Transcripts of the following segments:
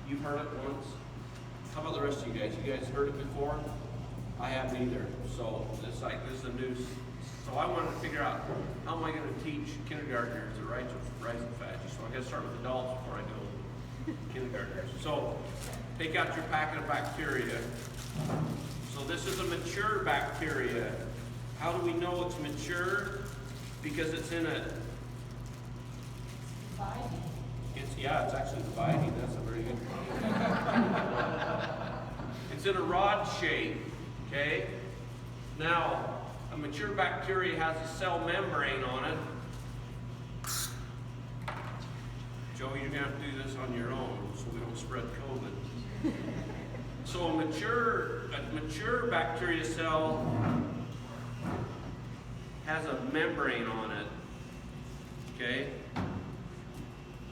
You've heard it once. How about the rest of you guys? You guys heard it before? I haven't either. So it's like this is a new. So I wanted to figure out how am I going to teach kindergartners the rhizophagy. So I got to start with adults before I go kindergartners. So take out your packet of bacteria. So this is a mature bacteria. How do we know it's mature? Because it's in a. It's actually dividing. That's a very good point. It's in a rod shape. Okay. Now, a mature bacteria has a cell membrane on it. Joe, you're gonna have to do this on your own so we don't spread COVID. So a mature bacteria cell has a membrane on it. Okay.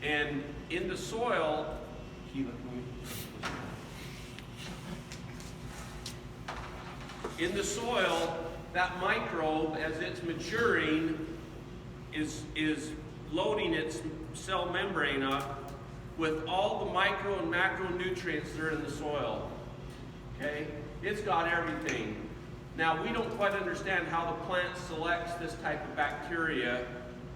And in the soil, that microbe, as it's maturing, is loading its cell membrane up with all the micro and macronutrients that are in the soil. Okay? It's got everything. Now, we don't quite understand how the plant selects this type of bacteria,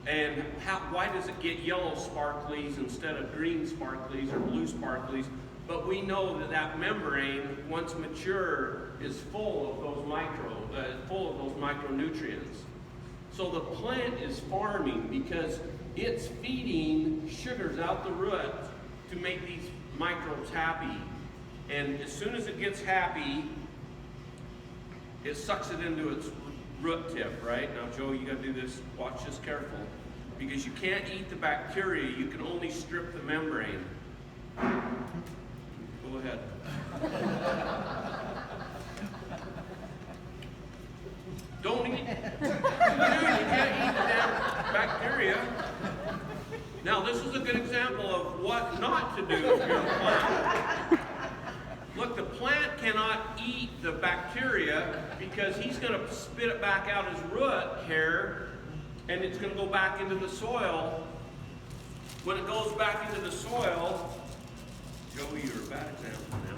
and why does it get yellow sparklies instead of green sparklies or blue sparklies? But we know that that membrane, once mature, is full of those micronutrients. So the plant is farming because it's feeding sugars out the root to make these microbes happy. And as soon as it gets happy, it sucks it into its root tip, right? Now, Joe, you got to do this. Watch this careful. Because you can't eat the bacteria. You can only strip the membrane. Go ahead. Don't eat. You can't eat the damn bacteria. Now, this is a good example of what not to do if you're a plant. Look, the plant cannot eat the bacteria because he's going to spit it back out his root hair, and it's going to go back into the soil. When it goes back into the soil, Joey, you're a bad example now.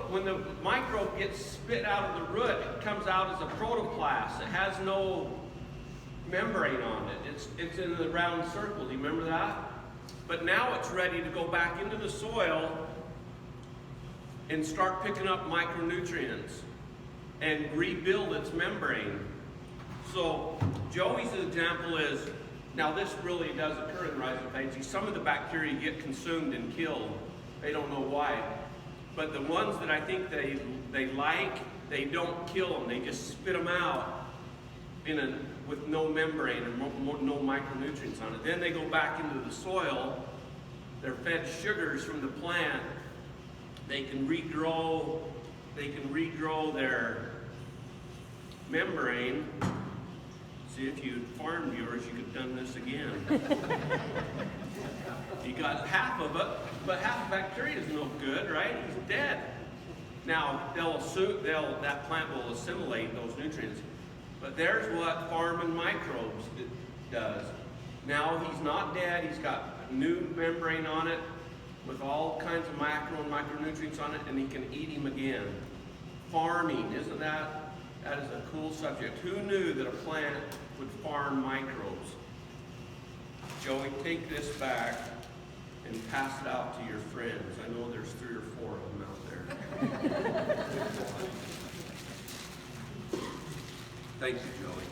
When the microbe gets spit out of the root, it comes out as a protoplast. It has no membrane on it. It's in the round circle. Do you remember that? But now it's ready to go back into the soil and start picking up micronutrients and rebuild its membrane. So Joey's example is, now this really does occur in rhizophagy. Some of the bacteria get consumed and killed. They don't know why. But the ones that I think they like, they don't kill them. They just spit them out with no membrane and no micronutrients on it. Then they go back into the soil. They're fed sugars from the plant. They can regrow their membrane. See, if you farmed yours, you could have done this again. You got half of it, but half the bacteria is no good, right? He's dead. Now, that plant will assimilate those nutrients. But there's what farming microbes does. Now he's not dead. He's got a new membrane on it with all kinds of macro and micronutrients on it, and he can eat him again. Farming, isn't that? That is a cool subject. Who knew that a plant would farm microbes? Joey, take this back and pass it out to your friends. I know there's 3 or 4 of them out there. Thank you, Joey.